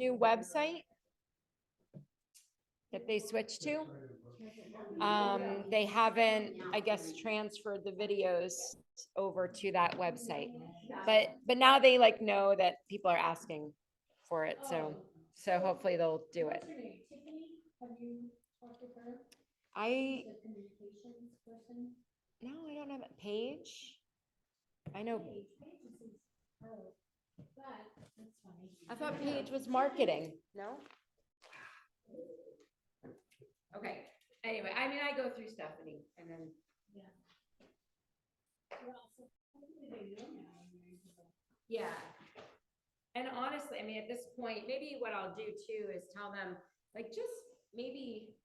new website that they switched to. They haven't, I guess, transferred the videos over to that website. But now they like know that people are asking for it, so hopefully they'll do it. Have you talked with her? I The communications person? no, I don't have a page. I know. Paige is her, but that's funny. I thought Paige was marketing. No. Okay. Anyway, I mean, I go through Stephanie, and then Yeah. Well, so hopefully they know now. yeah. And honestly, I mean, at this point, maybe what I'll do too is tell them, like, just maybe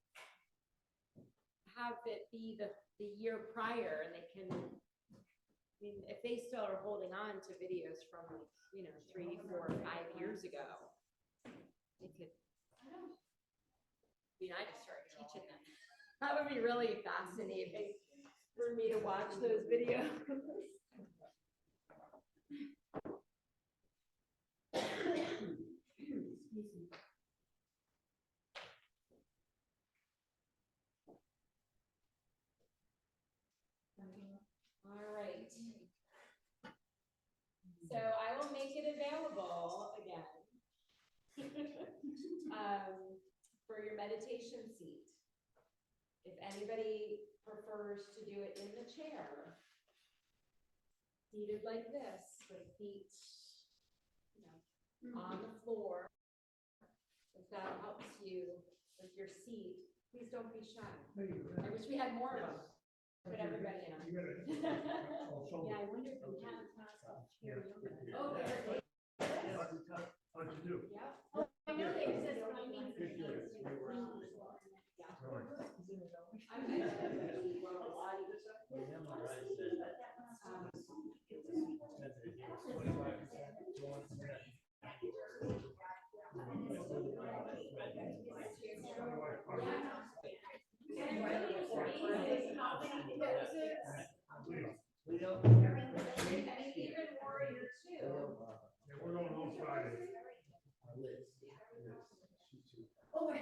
have it be the year prior, and they can. I mean, if they still are holding on to videos from, 3, 4, 5 years ago, they could. I just start teaching them. That would be really fascinating for me to watch those videos. All right. So I will make it available again for your meditation seat. If anybody prefers to do it in the chair, seated like this, with feet, on the floor, if that helps you with your seat, please don't be shy. I wish we had more of them. Put everybody in. Yeah, I wonder if we have a class of chair yoga. Oh, there it is. How'd you do? Yeah. I know they exist, but I mean. We're going on Friday. Oh, I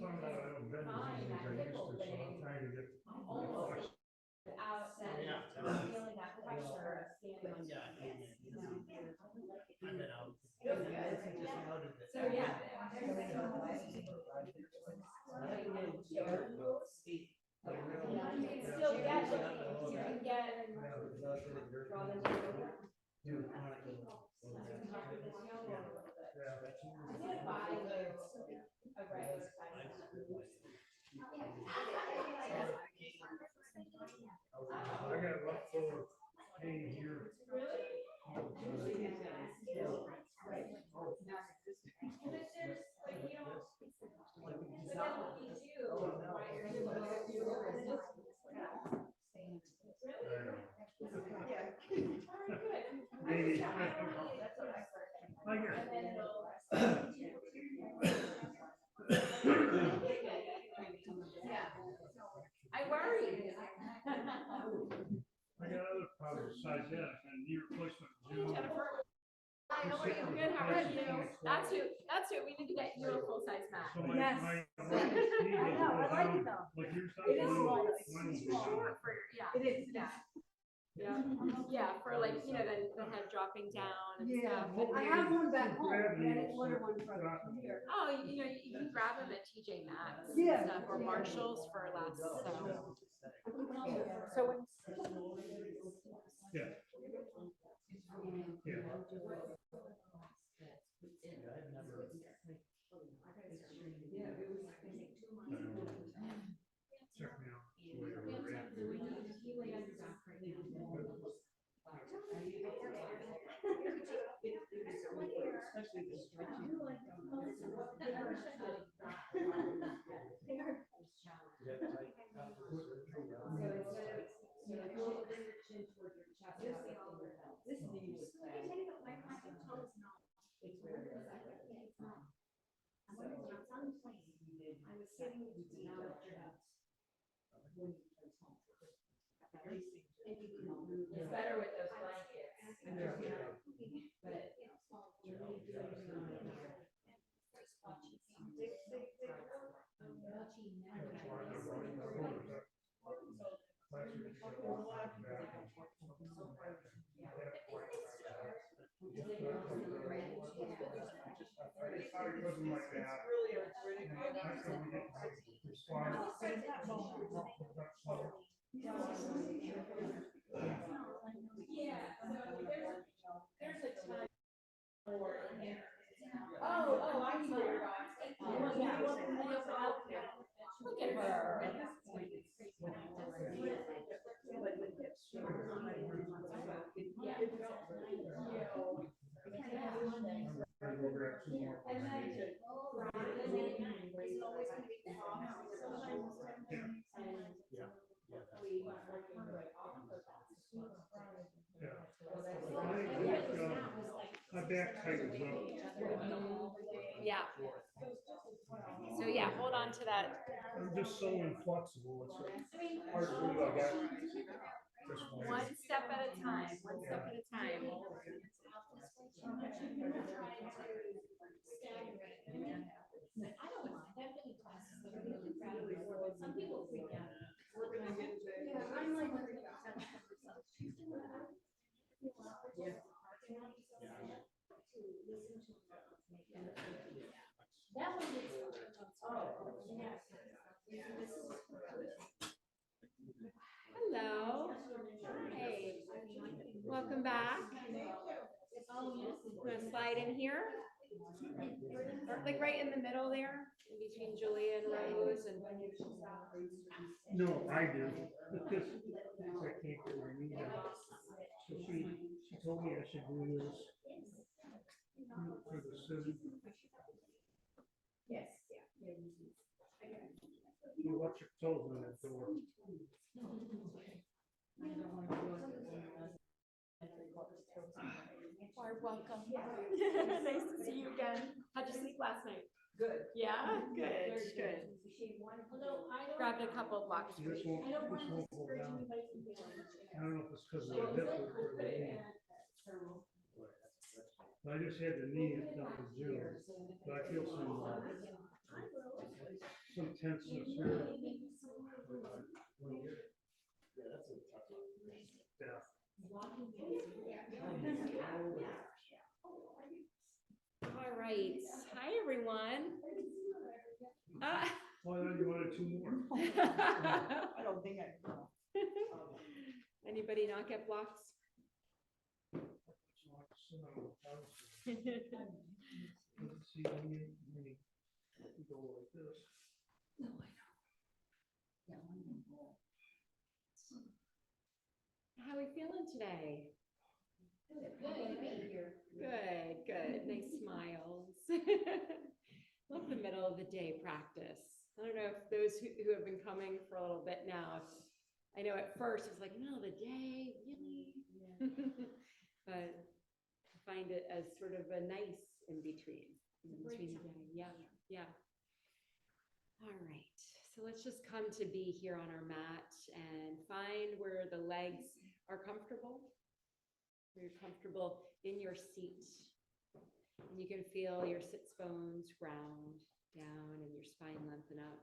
found out I don't bend as easy as I used to, so I'm trying to get. Out and feeling that pressure of standing on your feet. So yeah. You can still get the, you can get draw them over. I'm gonna buy you a regular size. I got a rough full of pain here. Maybe. I I worry. I got other problems besides that. I got a knee replacement. Jennifer. Hi, how are you? Good, how are you? That's who, we need to get you a full-size mat. So Yes. my knee I know, I like it though. like yours. It is small. Mine will be Short for, yeah. It is. Yeah. Yeah, for like, the head dropping down and Yeah, stuff. I have one back home, but I didn't order one from here. Oh, you can grab them at TJ Maxx and Yeah. stuff, or Marshalls for less, so. So when. Yeah. Yeah. Check me out. It's better with those It wasn't like that. That's how we get respond. Oh, I see where you're going. Oh, yeah. Look at her. We'll grab some more. Yeah. My back tightens up. Yeah. So yeah, hold on to that. I'm just so inflexible. It's hard to believe I got this one. One step at a time, one step at a time. I don't mind, I've been in classes that are really crowded before, but some people freak out. Yeah, I'm like. That one is. Hello. Hey, welcome back. Wanna slide in here? Like right in the middle there, in between Julia and Rose and. No, I do. Because I can't get my knee down. So she told me I should do this for the city. Yes. You watch your toes on that door. Are welcome. Nice to see you again. How'd you sleep last night? Good. Yeah, good, good. Grabbed a couple of blocks. This won't go down. I don't know if it's because of the hip or the knee. I just had the knee down to zero, but I feel some tenseness here. Yeah. All right. Hi, everyone. Well, then you wanted two more. I don't think I. Anybody not get blocks? See, when you go like this. No, I know. How are we feeling today? Good, good. Nice smiles. Love the middle of the day practice. I don't know if those who have been coming for a little bit now, I know at first it was like, middle of the day, really? But I find it as sort of a nice in between the day. Yeah, yeah. All right, so let's just come to be here on our mat and find where the legs are comfortable. Where you're comfortable in your seat. And you can feel your sits bones ground down and your spine lengthen up.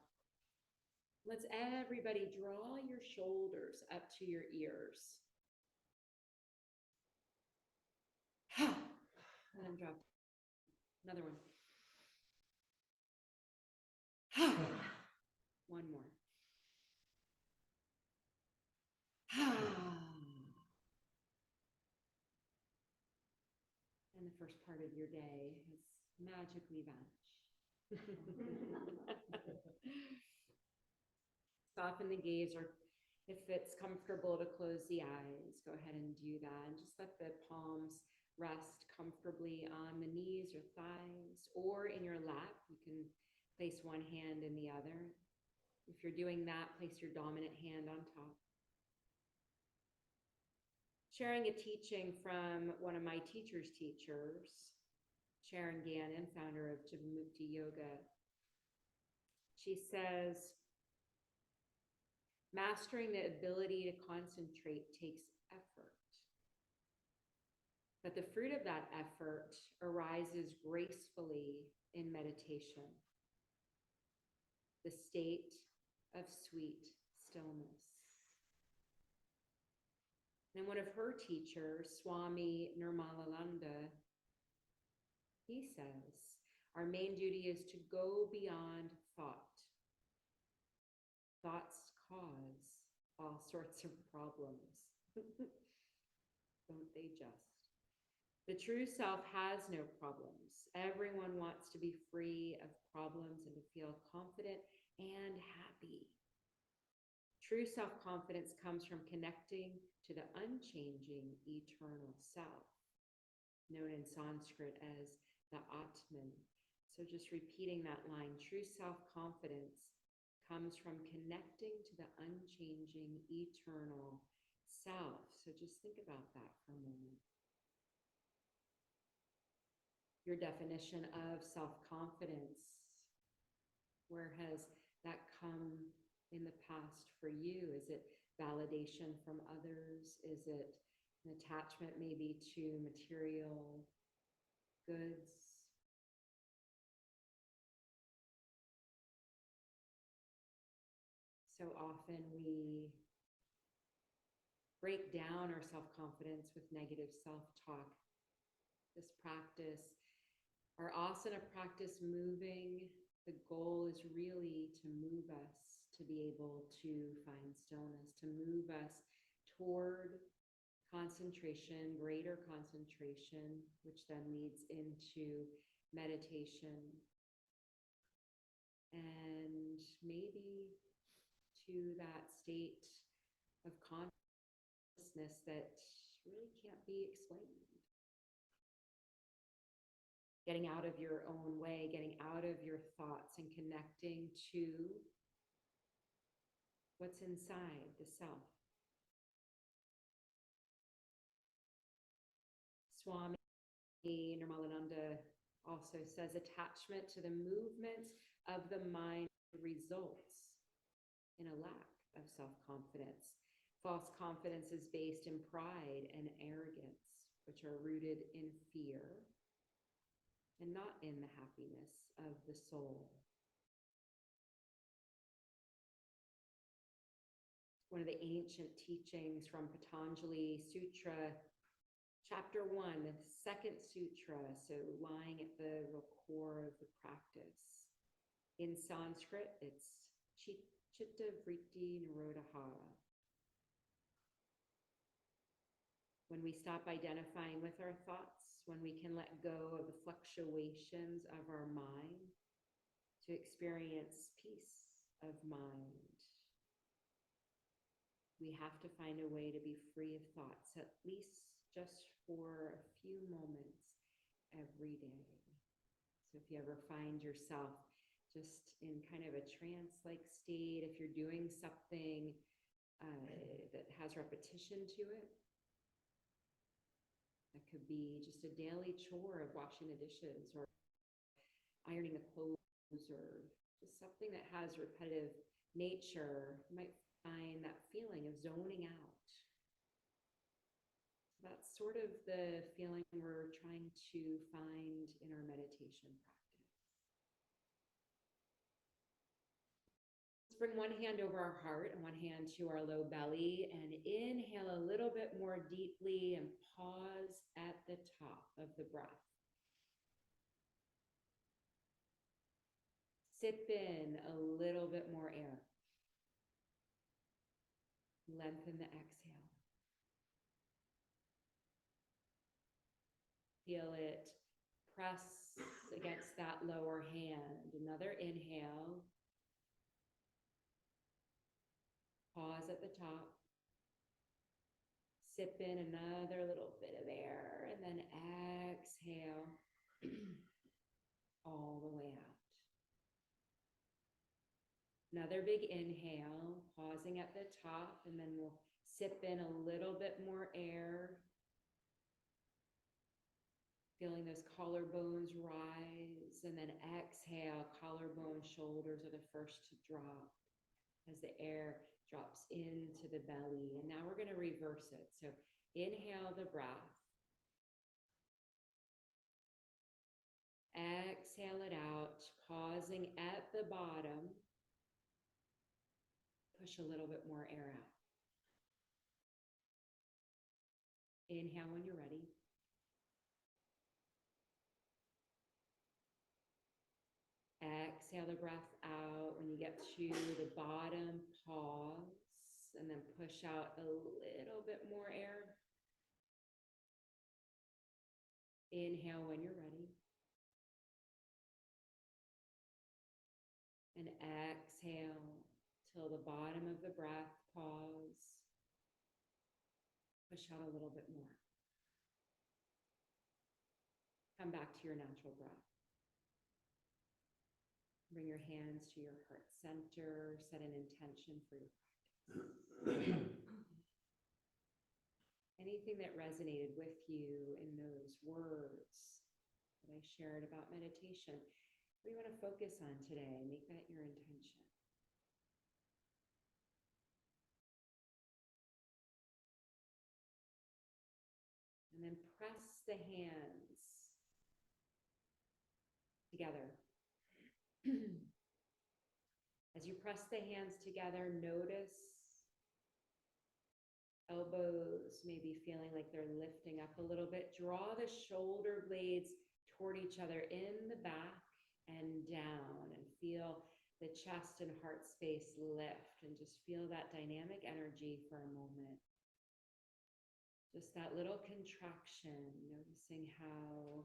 Let's everybody draw your shoulders up to your ears. And then drop. Another one. One more. And the first part of your day has magically vanished. Soften the gaze, or if it's comfortable to close the eyes, go ahead and do that. And just let the palms rest comfortably on the knees or thighs, or in your lap. You can place one hand in the other. If you're doing that, place your dominant hand on top. Sharing a teaching from one of my teacher's teachers, Sharon Gannon, founder of Jivamukti Yoga. She says, mastering the ability to concentrate takes effort. But the fruit of that effort arises gracefully in meditation, the state of sweet stillness. And one of her teachers, Swami Nirmalananda, he says, our main duty is to go beyond thought. Thoughts cause all sorts of problems. Don't they just? The true self has no problems. Everyone wants to be free of problems and to feel confident and happy. True self-confidence comes from connecting to the unchanging eternal self, known in Sanskrit as the Atman. So just repeating that line, true self-confidence comes from connecting to the unchanging eternal self. So just think about that for a moment. Your definition of self-confidence, where has that come in the past for you? Is it validation from others? Is it an attachment maybe to material goods? So often we break down our self-confidence with negative self-talk. This practice, our asana practice moving, the goal is really to move us to be able to find stillness, to move us toward concentration, greater concentration, which then leads into meditation. And maybe to that state of consciousness that really can't be explained. Getting out of your own way, getting out of your thoughts and connecting to what's inside the self. Swami Nirmalananda also says attachment to the movements of the mind results in a lack of self-confidence. False confidence is based in pride and arrogance, which are rooted in fear and not in the happiness of the soul. One of the ancient teachings from Patanjali Sutra, chapter 1, the second sutra, so lying at the real core of the practice. In Sanskrit, it's Chitta Vritti Nirodha. When we stop identifying with our thoughts, when we can let go of the fluctuations of our mind to experience peace of mind. We have to find a way to be free of thoughts, at least just for a few moments every day. So if you ever find yourself just in kind of a trance-like state, if you're doing something that has repetition to it, that could be just a daily chore of washing the dishes or ironing the clothes or just something that has repetitive nature. You might find that feeling of zoning out. That's sort of the feeling we're trying to find in our meditation practice. Let's bring one hand over our heart and one hand to our low belly and inhale a little bit more deeply and pause at the top of the breath. Sip in a little bit more air. Lengthen the exhale. Feel it press against that lower hand. Another inhale. Pause at the top. Sip in another little bit of air and then exhale all the way out. Another big inhale, pausing at the top, and then we'll sip in a little bit more air. Feeling those collarbones rise, and then exhale, collarbone, shoulders are the first to drop as the air drops into the belly. And now we're going to reverse it. So inhale the breath, exhale it out, pausing at the bottom. Push a little bit more air out. Inhale when you're ready. Exhale the breath out. When you get to the bottom, pause, and then push out a little bit more air. Inhale when you're ready. And exhale till the bottom of the breath, pause. Push out a little bit more. Come back to your natural breath. Bring your hands to your heart center, set an intention for your practice. Anything that resonated with you in those words that I shared about meditation, what do you want to focus on today? Make that your intention. And then press the hands together. As you press the hands together, notice elbows maybe feeling like they're lifting up a little bit. Draw the shoulder blades toward each other in the back and down, and feel the chest and heart space lift, and just feel that dynamic energy for a moment. Just that little contraction, noticing how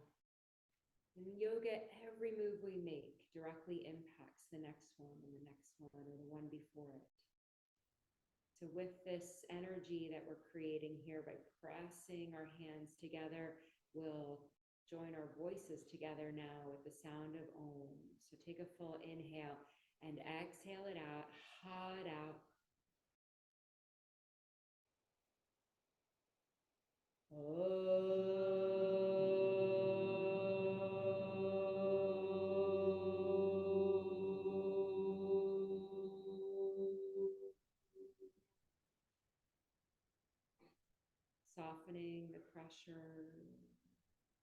in yoga, every move we make directly impacts the next one and the next one or the one before it. So with this energy that we're creating here by pressing our hands together, we'll join our voices together now with the sound of Om. So take a full inhale and exhale it out, ha it out. Softening the pressure,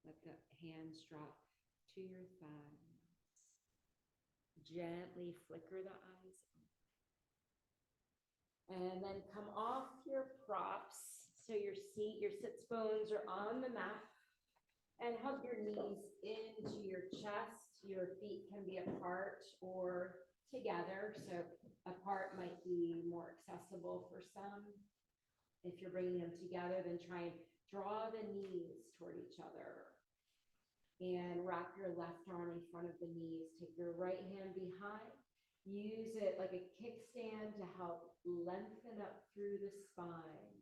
let the hands drop to your thighs. Gently flicker the eyes. And then come off your props. So your seat, your sits bones are on the mat. And hug your knees into your chest. Your feet can be apart or together. So apart might be more accessible for some. If you're bringing them together, then try and draw the knees toward each other. And wrap your left arm in front of the knees. Take your right hand behind. Use it like a kickstand to help lengthen up through the spine.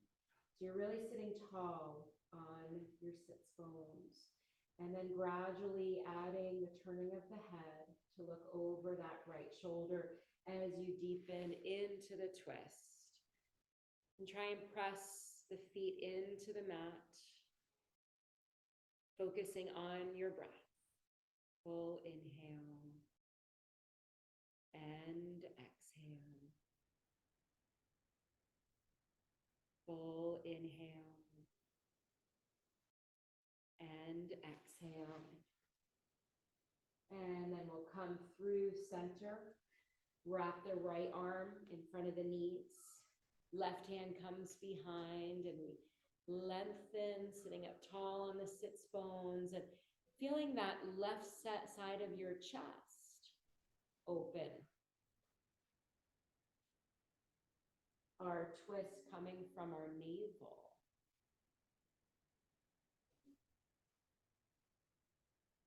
So you're really sitting tall on your sits bones. And then gradually adding the turning of the head to look over that right shoulder as you deepen into the twist. And try and press the feet into the mat, focusing on your breath. Full inhale and exhale. Full inhale and exhale. And then we'll come through center. Wrap the right arm in front of the knees. Left hand comes behind, and we lengthen, sitting up tall on the sits bones, and feeling that left side of your chest open. Our twist coming from our navel.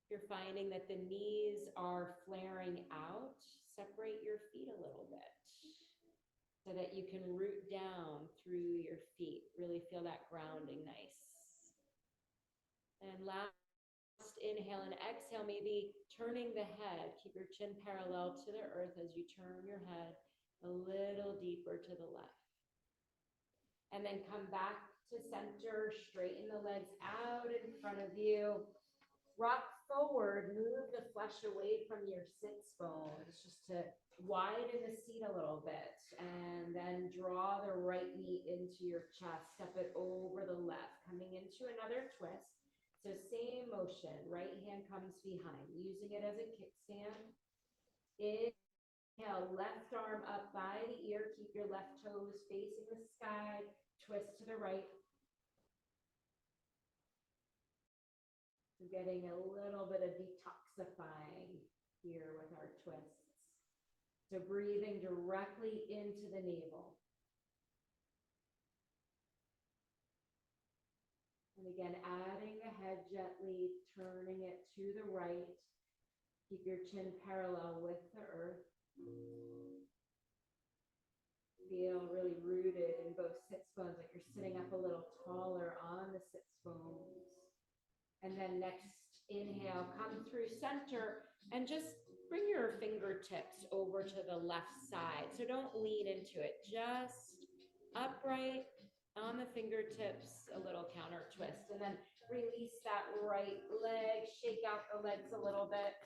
If you're finding that the knees are flaring out, separate your feet a little bit so that you can root down through your feet. Really feel that grounding nice. And last inhale and exhale, maybe turning the head. Keep your chin parallel to the earth as you turn your head a little deeper to the left. And then come back to center, straighten the legs out in front of you. Rock forward, move the flesh away from your sits bones just to widen the seat a little bit. And then draw the right knee into your chest, step it over the left, coming into another twist. So same motion, right hand comes behind, using it as a kickstand. Inhale, left arm up by the ear, keep your left toes facing the sky, twist to the right. We're getting a little bit of detoxifying here with our twists. So breathing directly into the navel. And again, adding the head gently, turning it to the right. Keep your chin parallel with the earth. Feel really rooted in both sits bones, like you're sitting up a little taller on the sits bones. And then next inhale, come through center and just bring your fingertips over to the left side. So don't lean into it, just upright on the fingertips, a little counter twist, and then release that right leg, shake out the legs a little bit.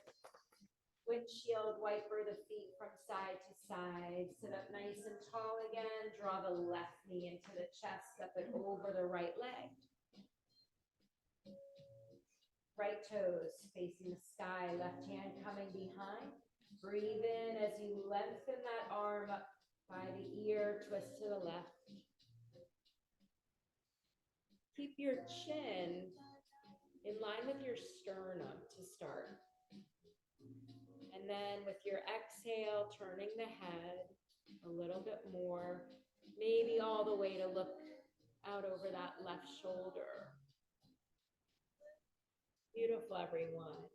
Windshield wiper the feet from side to side, sit up nice and tall again, draw the left knee into the chest, up and over the right leg. Right toes facing the sky, left hand coming behind. Breathe in as you lengthen that arm up by the ear, twist to the left. Keep your chin in line with your sternum to start. And then with your exhale, turning the head a little bit more, maybe all the way to look out over that left shoulder. Beautiful, everyone.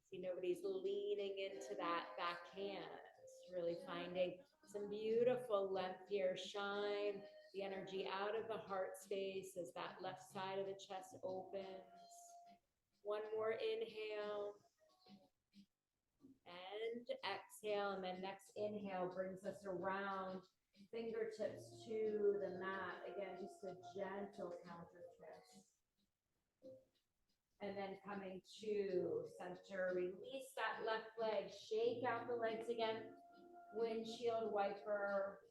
See, nobody's leaning into that back hand. Really finding some beautiful length here. Shine the energy out of the heart space as that left side of the chest opens. One more inhale. And exhale, and then next inhale brings us around, fingertips to the mat. Again, just a gentle counter twist. And then coming to center, release that left leg, shake out the legs again, windshield wiper.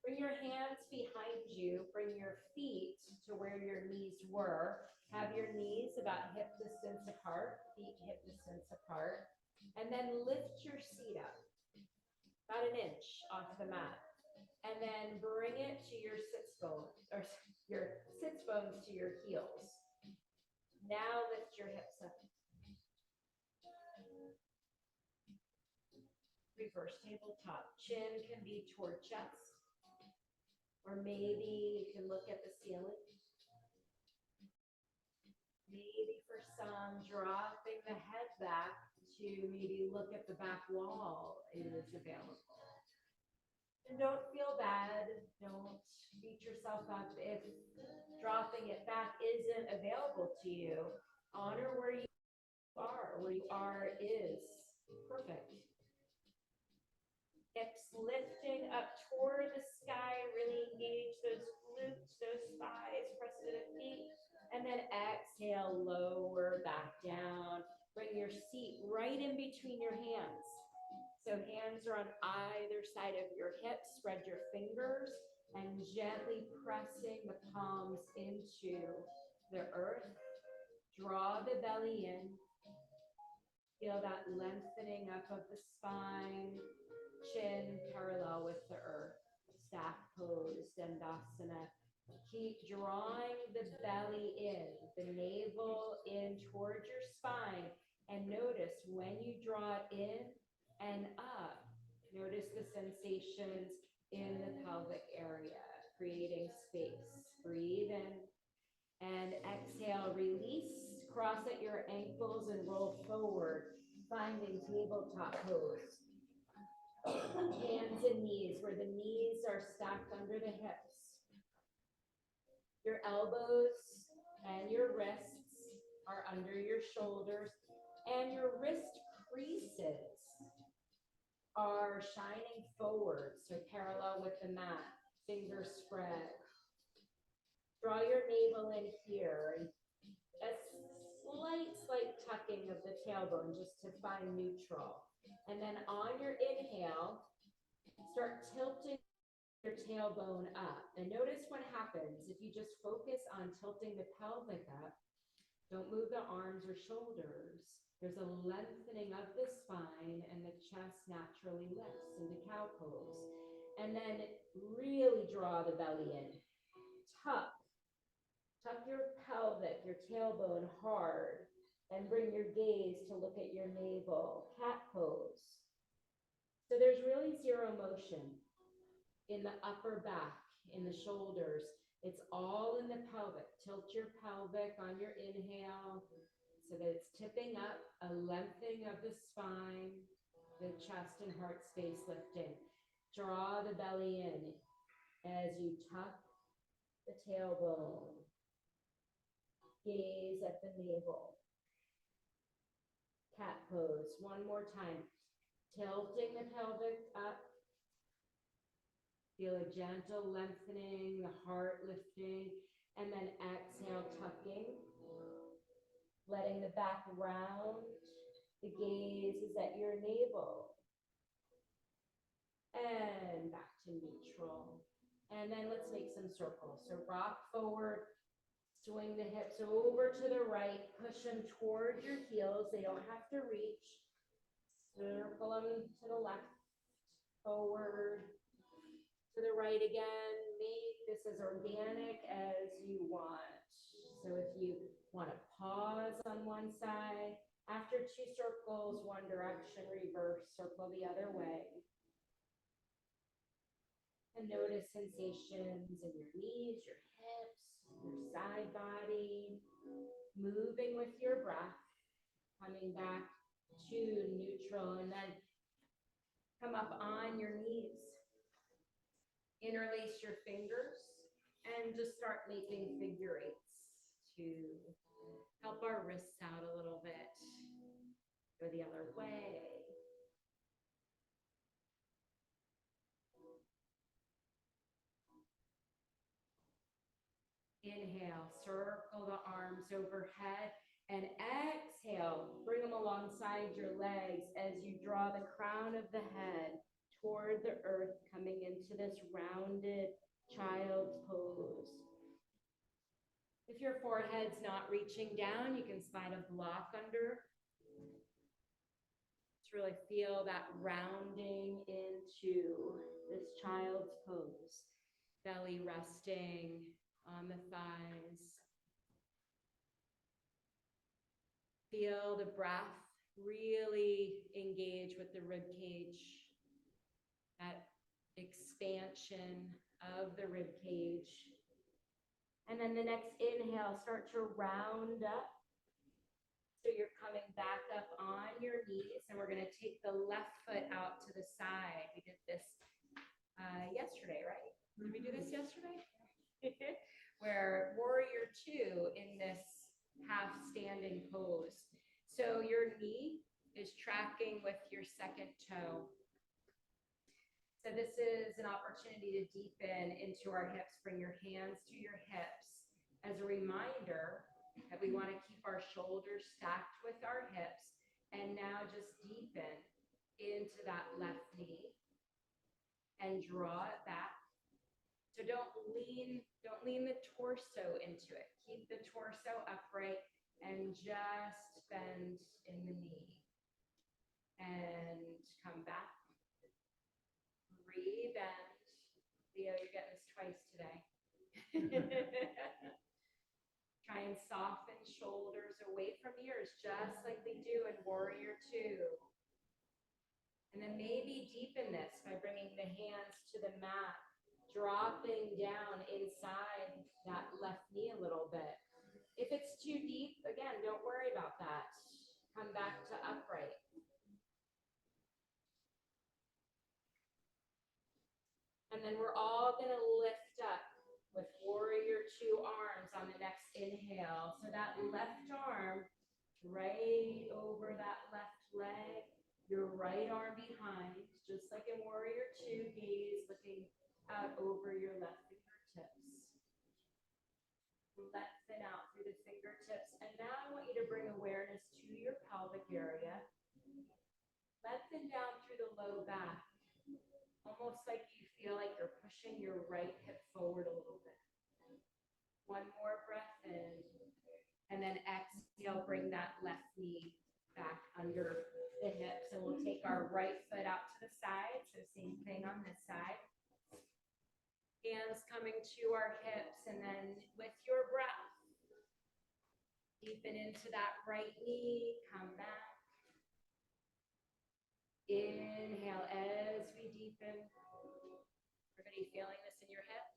Bring your hands behind you, bring your feet to where your knees were. Have your knees about hip distance apart, feet hip distance apart. And then lift your seat up, about an inch off the mat. And then bring it to your sits bones, or your sits bones to your heels. Now lift your hips up. Reverse tabletop. Chin can be toward chest. Or maybe you can look at the ceiling. Maybe for some, dropping the head back to maybe look at the back wall is available. And don't feel bad. Don't beat yourself up if dropping it back isn't available to you. Honor where you are. Where you are is perfect. Hips lifting up toward the sky. Really engage those glutes, those thighs, press to the feet. And then exhale, lower back down. Bring your seat right in between your hands. So hands are on either side of your hips. Spread your fingers and gently pressing the palms into the earth. Draw the belly in. Feel that lengthening up of the spine. Chin parallel with the earth. Staff pose, Dandasana. Keep drawing the belly in, the navel in towards your spine. And notice when you draw it in and up, notice the sensations in the pelvic area, creating space. Breathe in and exhale, release, cross at your ankles and roll forward, finding tabletop pose. Hands and knees, where the knees are stacked under the hips. Your elbows and your wrists are under your shoulders, and your wrist creases are shining forward, so parallel with the mat, fingers spread. Draw your navel in here, and a slight tucking of the tailbone just to find neutral. And then on your inhale, start tilting your tailbone up. And notice what happens if you just focus on tilting the pelvic up. Don't move the arms or shoulders. There's a lengthening of the spine and the chest naturally lifts into cow pose. And then really draw the belly in. Tuck your pelvic, your tailbone hard, and bring your gaze to look at your navel, cat pose. So there's really zero motion in the upper back, in the shoulders. It's all in the pelvic. Tilt your pelvic on your inhale so that it's tipping up, a lengthening of the spine, the chest and heart space lifting. Draw the belly in as you tuck the tailbone. Gaze at the navel. Cat pose. One more time. Tilting the pelvic up. Feel a gentle lengthening, the heart lifting, and then exhale, tucking. Letting the back round. The gaze is at your navel. And back to neutral. And then let's make some circles. So rock forward, swing the hips over to the right, push them toward your heels. They don't have to reach. Circle them to the left, forward, to the right again. Make this as organic as you want. So if you want to pause on one side, after 2 circles, one direction, reverse, circle the other way. And notice sensations in your knees, your hips, your side body, moving with your breath, coming back to neutral, and then come up on your knees. Interlace your fingers and just start making figure eights to help our wrists out a little bit. Go the other way. Inhale, circle the arms overhead, and exhale, bring them alongside your legs as you draw the crown of the head toward the earth, coming into this rounded child's pose. If your forehead's not reaching down, you can slide a block under. To really feel that rounding into this child's pose. Belly resting on the thighs. Feel the breath really engage with the rib cage. That expansion of the rib cage. And then the next inhale, start to round up. So you're coming back up on your knees, and we're going to take the left foot out to the side. We did this yesterday, right? Did we do this yesterday? Where warrior 2 in this half standing pose. So your knee is tracking with your second toe. So this is an opportunity to deepen into our hips. Bring your hands to your hips as a reminder that we want to keep our shoulders stacked with our hips, and now just deepen into that left knee and draw it back. So don't lean the torso into it. Keep the torso upright and just bend in the knee. And come back. Rebend. Leo, you're getting this twice today. Try and soften shoulders away from ears, just like they do in warrior 2. And then maybe deepen this by bringing the hands to the mat, dropping down inside that left knee a little bit. If it's too deep, again, don't worry about that. Come back to upright. And then we're all going to lift up with warrior 2 arms on the next inhale. So that left arm right over that left leg, your right arm behind, just like in warrior 2, gaze looking out over your left fingertips. Lengthen out through the fingertips. And now I want you to bring awareness to your pelvic area. Lengthen down through the low back. Almost like you feel like you're pushing your right hip forward a little bit. One more breath in, and then exhale, bring that left knee back under the hips, and we'll take our right foot out to the side, so same thing on this side. Hands coming to our hips, and then with your breath, deepen into that right knee, come back. Inhale as we deepen. Everybody feeling this in your hips?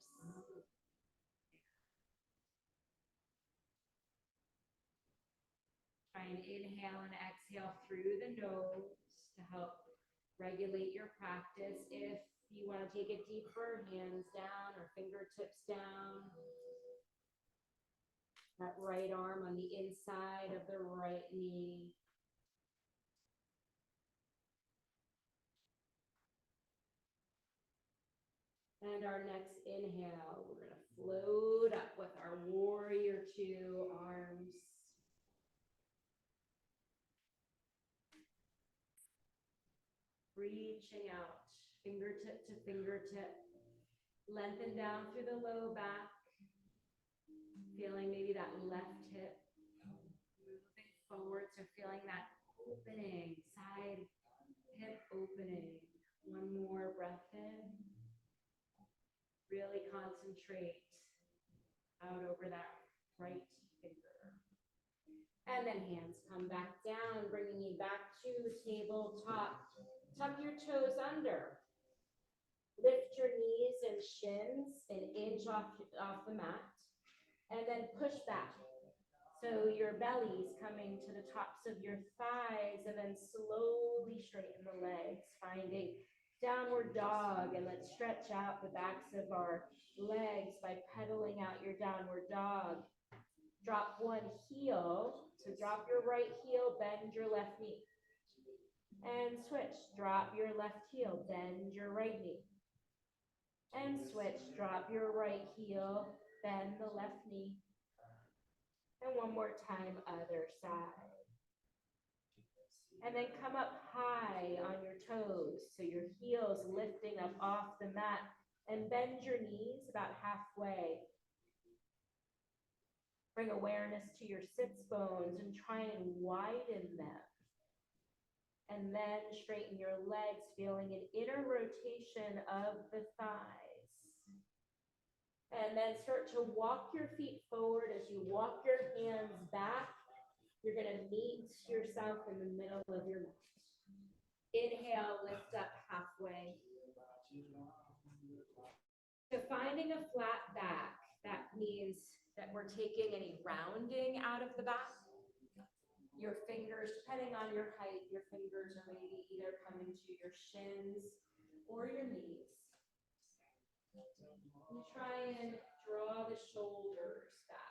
Try and inhale and exhale through the nose to help regulate your practice. If you want to take it deeper, hands down or fingertips down. That right arm on the inside of the right knee. And our next inhale, we're going to float up with our warrior two arms. Reaching out, fingertip to fingertip. Lengthen down through the low back. Feeling maybe that left hip moving forward. So feeling that opening, side hip opening. One more breath in. Really concentrate out over that right finger. And then hands come back down, bringing you back to tabletop. Tuck your toes under. Lift your knees and shins an inch off the mat. And then push back. So your belly's coming to the tops of your thighs, and then slowly straighten the legs, finding downward dog. And let's stretch out the backs of our legs by pedaling out your downward dog. Drop one heel. So drop your right heel, bend your left knee. And switch. Drop your left heel, bend your right knee. And switch. Drop your right heel, bend the left knee. And one more time, other side. And then come up high on your toes, so your heels lifting up off the mat, and bend your knees about halfway. Bring awareness to your sits bones and try and widen them. And then straighten your legs, feeling an inner rotation of the thighs. And then start to walk your feet forward. As you walk your hands back, you're going to meet yourself in the middle of your mat. Inhale, lift up halfway. So finding a flat back, that means that we're taking any rounding out of the back. Your fingers, depending on your height, your fingers are maybe either coming to your shins or your knees. You try and draw the shoulders back.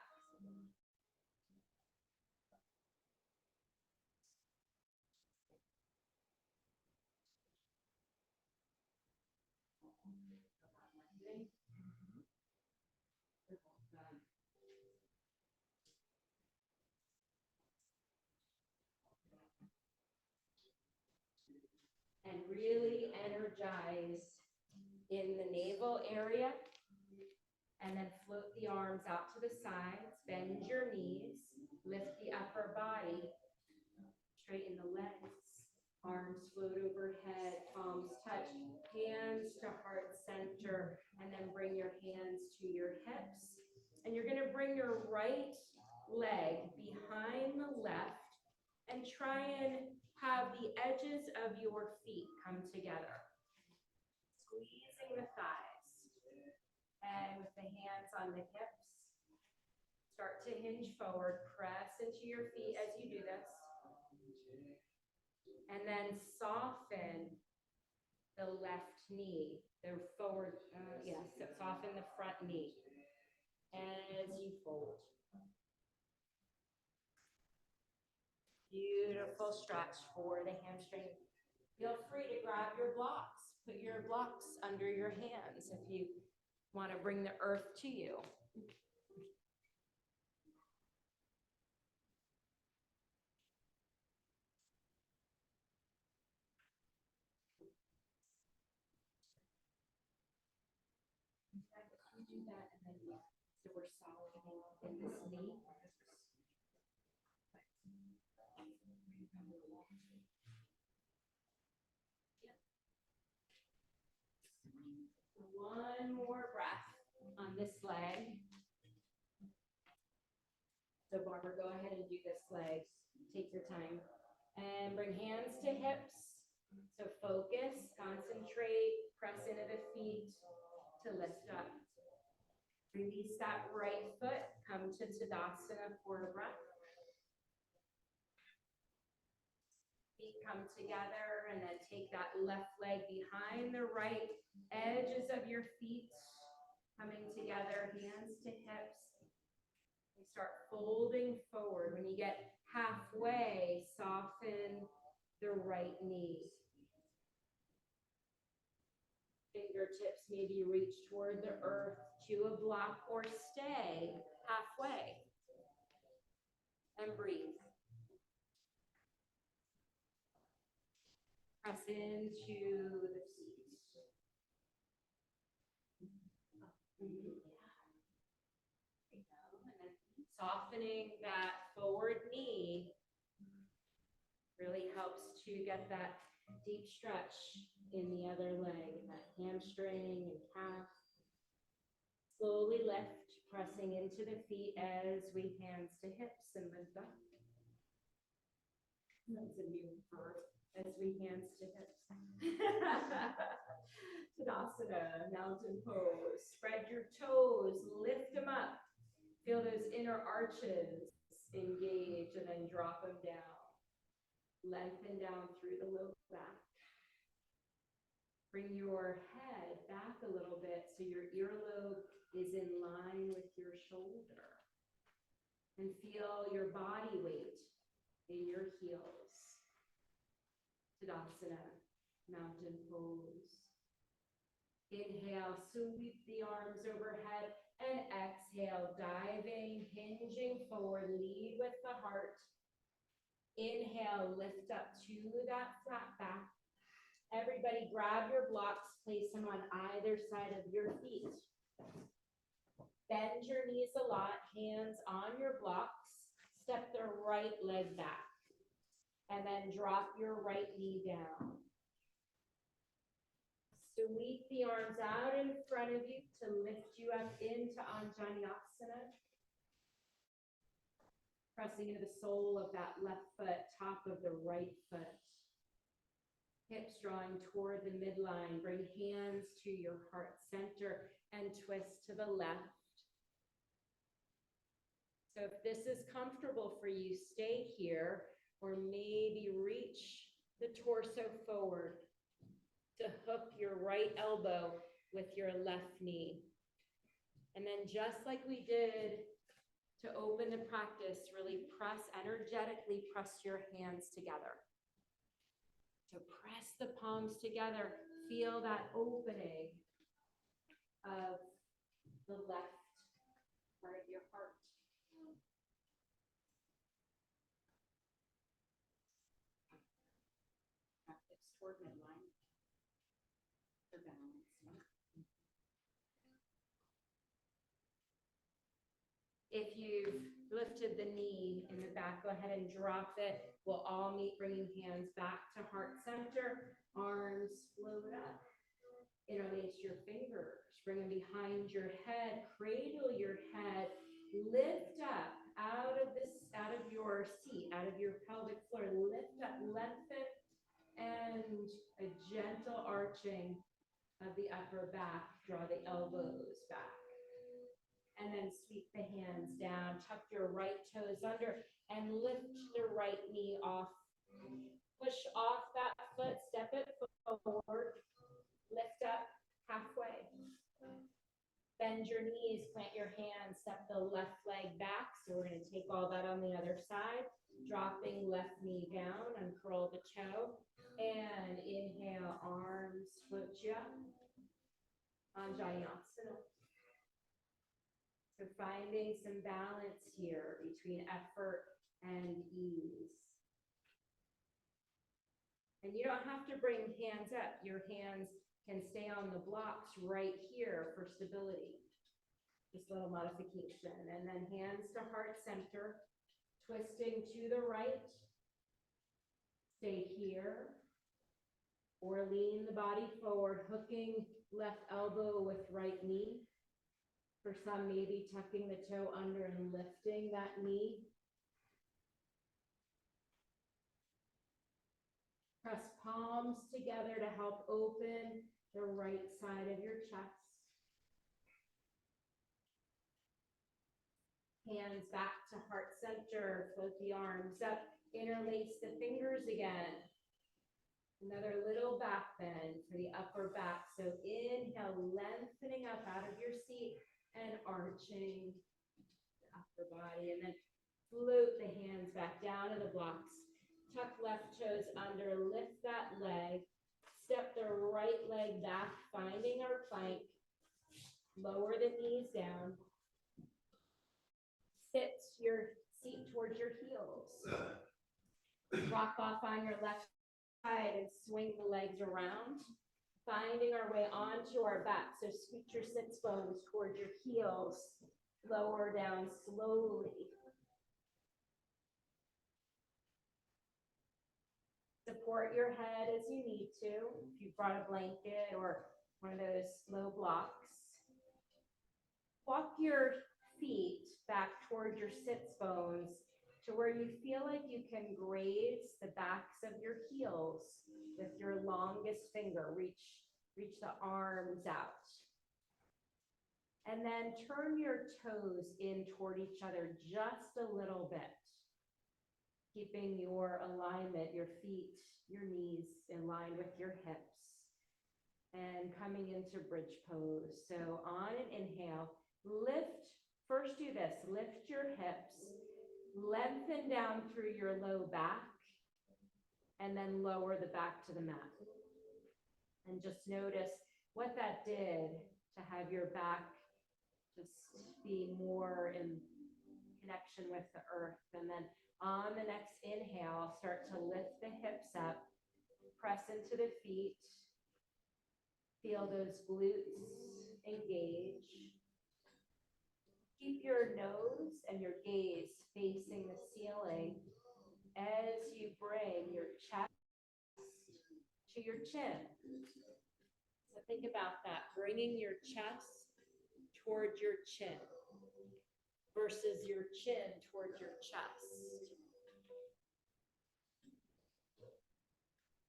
And really energize in the navel area. And then float the arms out to the sides, bend your knees, lift the upper body, straighten the legs, arms float overhead, palms touch, hands to heart center, and then bring your hands to your hips. And you're going to bring your right leg behind the left and try and have the edges of your feet come together. Squeezing the thighs. And with the hands on the hips, start to hinge forward, press into your feet as you do this. And then soften the left knee, the forward, so soften the front knee as you fold. Beautiful stretch for the hamstring. Feel free to grab your blocks. Put your blocks under your hands if you want to bring the earth to you. do that, and then, so we're softening in this knee. One more breath on this leg. So Barbara, go ahead and do this leg. Take your time. And bring hands to hips. So focus, concentrate, press into the feet to lift up. Release that right foot. Come to Tadasana for a breath. Feet come together and then take that left leg behind the right edges of your feet. Coming together, hands to hips. You start folding forward. When you get halfway, soften the right knee. Fingertips maybe reach toward the earth to a block or stay halfway. And breathe. Press into the feet. And then softening that forward knee really helps to get that deep stretch in the other leg, that hamstring and calf. Slowly lift, pressing into the feet as we hands to hips and lift up. That's a new verb, as we hands to hips. Tadasana, mountain pose. Spread your toes, lift them up. Feel those inner arches engage and then drop them down. Lengthen down through the low back. Bring your head back a little bit so your earlobe is in line with your shoulder. And feel your body weight in your heels. Tadasana, mountain pose. Inhale, sweep the arms overhead, and exhale, diving, hinging forward, lead with the heart. Inhale, lift up to that flat back. Everybody grab your blocks, place them on either side of your feet. Bend your knees a lot, hands on your blocks. Step the right leg back. And then drop your right knee down. Sweep the arms out in front of you to lift you up into Anjaneyasana. Pressing into the sole of that left foot, top of the right foot. Hips drawing toward the midline. Bring hands to your heart center and twist to the left. So if this is comfortable for you, stay here, or maybe reach the torso forward to hook your right elbow with your left knee. And then just like we did to open the practice, really press, energetically press your hands together. So press the palms together, feel that opening of the left part of your heart. Practice toward midline for balancing. If you've lifted the knee in the back, go ahead and drop it. We'll all meet bringing hands back to heart center, arms float up. Interlace your fingers, bring them behind your head, cradle your head, lift up out of your seat, out of your pelvic floor, lift up, lengthen, and a gentle arching of the upper back, draw the elbows back. And then sweep the hands down, tuck your right toes under, and lift the right knee off. Push off that foot, step it forward, lift up halfway. Bend your knees, plant your hands, step the left leg back. So we're going to take all that on the other side. Dropping left knee down, uncurl the toe. And inhale, arms float you up. Anjaneyasana. So finding some balance here between effort and ease. And you don't have to bring hands up. Your hands can stay on the blocks right here for stability. This little modification, and then hands to heart center, twisting to the right. Stay here. Or lean the body forward, hooking left elbow with right knee. For some, maybe tucking the toe under and lifting that knee. Press palms together to help open the right side of your chest. Hands back to heart center, float the arms up, interlace the fingers again. Another little back bend for the upper back. So inhale, lengthening up out of your seat and arching the upper body. And then float the hands back down to the blocks. Tuck left toes under, lift that leg. Step the right leg back, finding our plank. Lower the knees down. Sit your seat towards your heels. Rock off on your left side and swing the legs around, finding our way onto our back. So scoot your sits bones towards your heels, lower down slowly. Support your head as you need to. If you brought a blanket or one of those low blocks. Walk your feet back toward your sits bones to where you feel like you can graze the backs of your heels with your longest finger. Reach the arms out. And then turn your toes in toward each other just a little bit. Keeping your alignment, your feet, your knees in line with your hips. And coming into bridge pose. So on an inhale, lift. First do this, lift your hips, lengthen down through your low back, and then lower the back to the mat. And just notice what that did to have your back just be more in connection with the earth. And then on the next inhale, start to lift the hips up, press into the feet, feel those glutes engage. Keep your nose and your gaze facing the ceiling as you bring your chest to your chin. So think about that, bringing your chest toward your chin versus your chin toward your chest.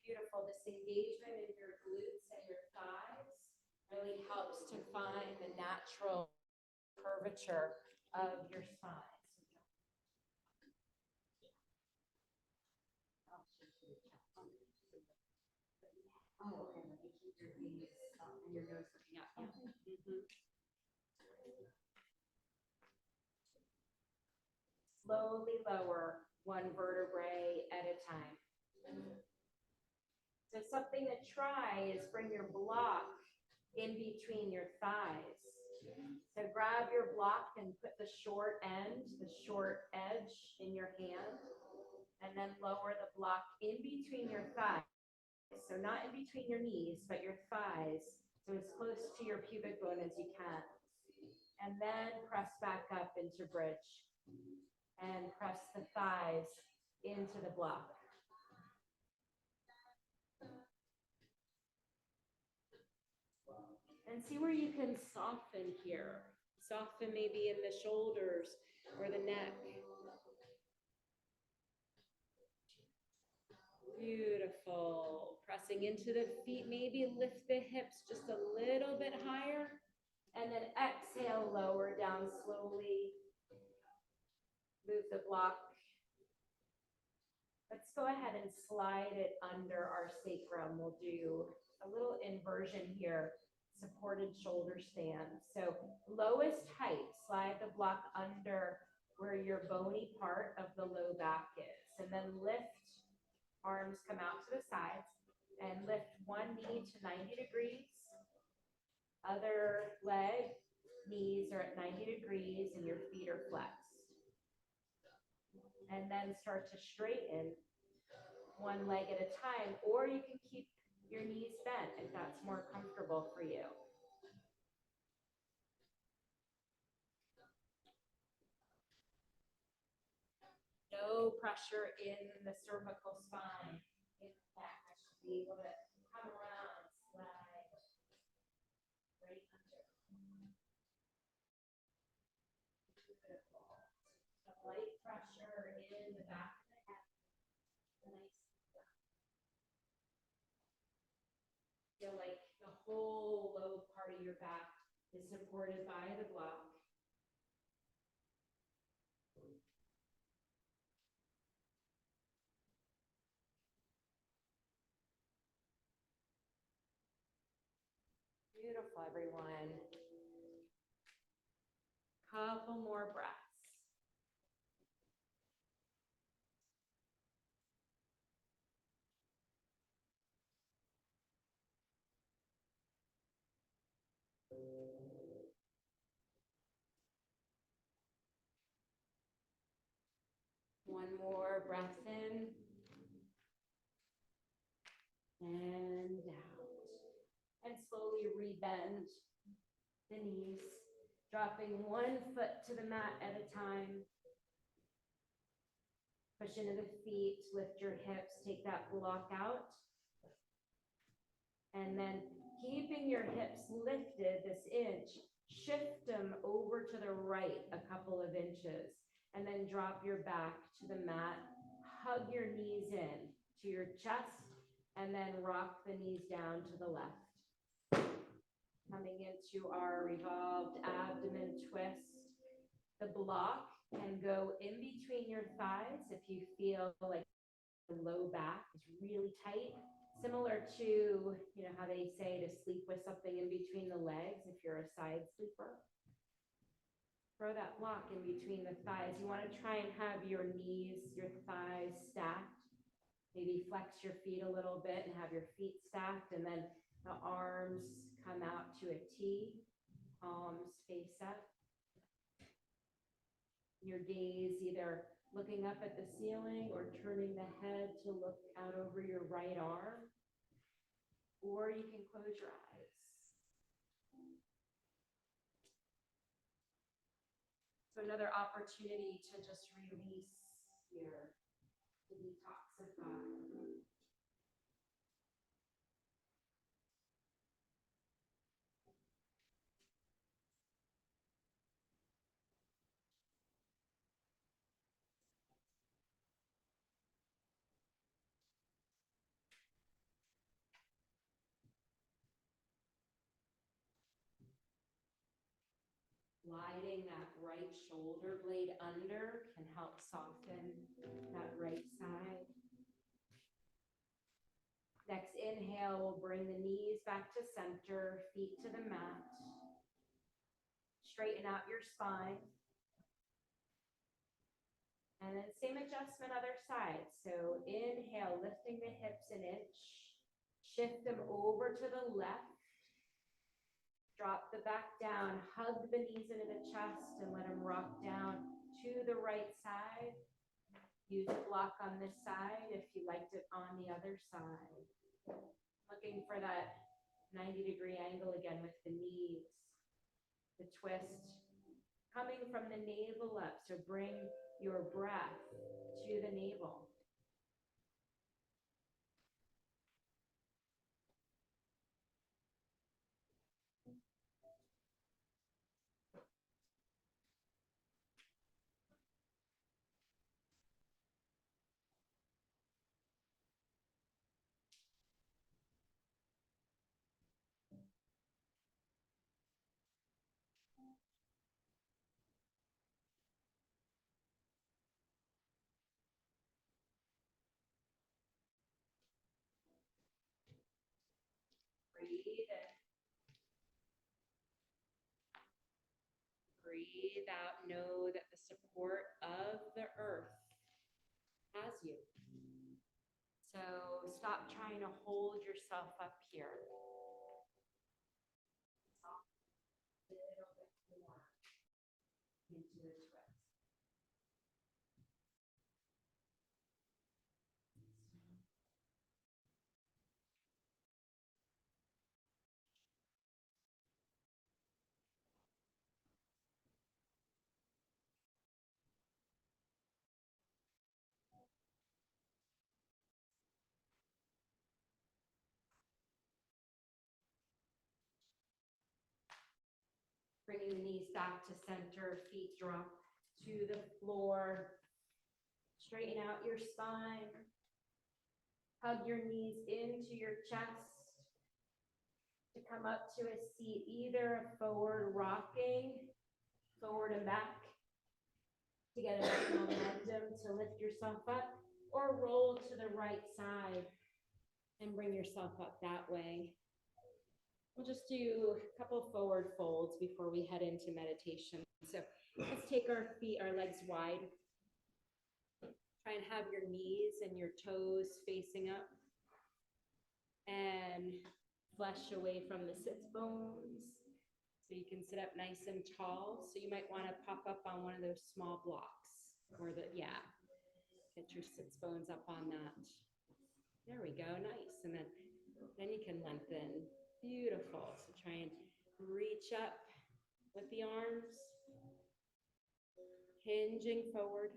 Beautiful. This engagement in your glutes and your thighs really helps to find the natural curvature of your spine. Oh, okay. Let me keep your gaze and your nose looking up. Yeah. Slowly lower one vertebrae at a time. So something to try is bring your block in between your thighs. So grab your block and put the short end, the short edge in your hand, and then lower the block in between your thighs. So not in between your knees, but your thighs, so as close to your pubic bone as you can. And then press back up into bridge and press the thighs into the block. And see where you can soften here. Soften maybe in the shoulders or the neck. Beautiful. Pressing into the feet, maybe lift the hips just a little bit higher. And then exhale, lower down slowly. Move the block. Let's go ahead and slide it under our sacrum. We'll do a little inversion here. Supported shoulder stand. So lowest height, slide the block under where your bony part of the low back is. And then lift, arms come out to the sides, and lift one knee to 90 degrees. Other leg, knees are at 90 degrees and your feet are flexed. And then start to straighten one leg at a time, or you can keep your knees bent if that's more comfortable for you. No pressure in the cervical spine. In fact, I should be able to come around and slide right under. Beautiful. A light pressure in the back of the head. Nice. Feel like the whole low part of your back is supported by the block. Beautiful, everyone. Couple more breaths. One more breath in and out. And slowly rebend the knees, dropping one foot to the mat at a time. Push into the feet, lift your hips, take that block out. And then keeping your hips lifted this inch, shift them over to the right a couple of inches, and then drop your back to the mat. Hug your knees in to your chest, and then rock the knees down to the left. Coming into our revolved abdomen twist. The block can go in between your thighs if you feel like the low back is really tight. Similar to, how they say to sleep with something in between the legs if you're a side sleeper. Throw that block in between the thighs. You want to try and have your knees, your thighs stacked. Maybe flex your feet a little bit and have your feet stacked, and then the arms come out to a T, palms face up. Your gaze either looking up at the ceiling or turning the head to look out over your right arm, or you can close your eyes. So another opportunity to just release here, to detoxify. Sliding that right shoulder blade under can help soften that right side. Next inhale, we'll bring the knees back to center, feet to the mat. Straighten out your spine. And then same adjustment other side. So inhale, lifting the hips an inch. Shift them over to the left. Drop the back down, hug the knees into the chest and let them rock down to the right side. Use a block on this side if you liked it on the other side. Looking for that 90-degree angle again with the knees. The twist coming from the navel up, so bring your breath to the navel. Breathe in. Breathe out. Know that the support of the earth has you. So stop trying to hold yourself up here. Soften a little bit more into the twist. Bringing the knees back to center, feet drop to the floor. Straighten out your spine. Hug your knees into your chest to come up to a seat, either a forward rocking, forward and back, to get enough momentum to lift yourself up, or roll to the right side and bring yourself up that way. We'll just do a couple forward folds before we head into meditation. So let's take our feet, our legs wide. Try and have your knees and your toes facing up. And flesh away from the sits bones. So you can sit up nice and tall. So you might want to pop up on one of those small blocks. Or get your sits bones up on that. There we go, nice. And then you can lengthen. Beautiful. So try and reach up with the arms. Hinging forward.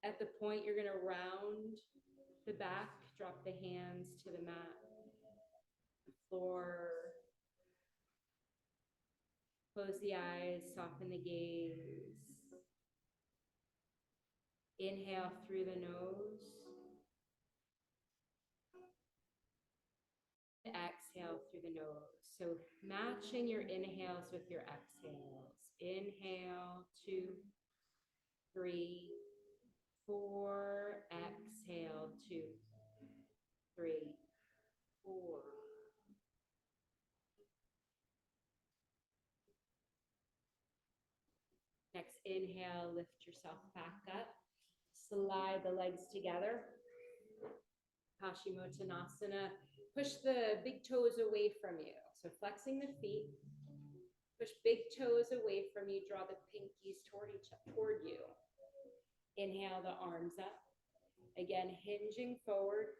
At the point, you're going to round the back, drop the hands to the mat, the floor. Close the eyes, soften the gaze. Inhale through the nose. Exhale through the nose. So matching your inhales with your exhales. Inhale, 2, 3, 4. Exhale, 2, 3, 4. Next inhale, lift yourself back up. Slide the legs together. Paschimottanasana. Push the big toes away from you. So flexing the feet. Push big toes away from you. Draw the pinkies toward you. Inhale the arms up. Again, hinging forward.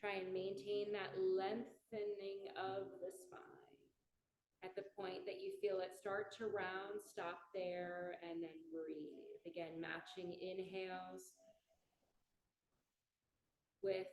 Try and maintain that lengthening of the spine. At the point that you feel it start to round, stop there and then breathe. Again, matching inhales with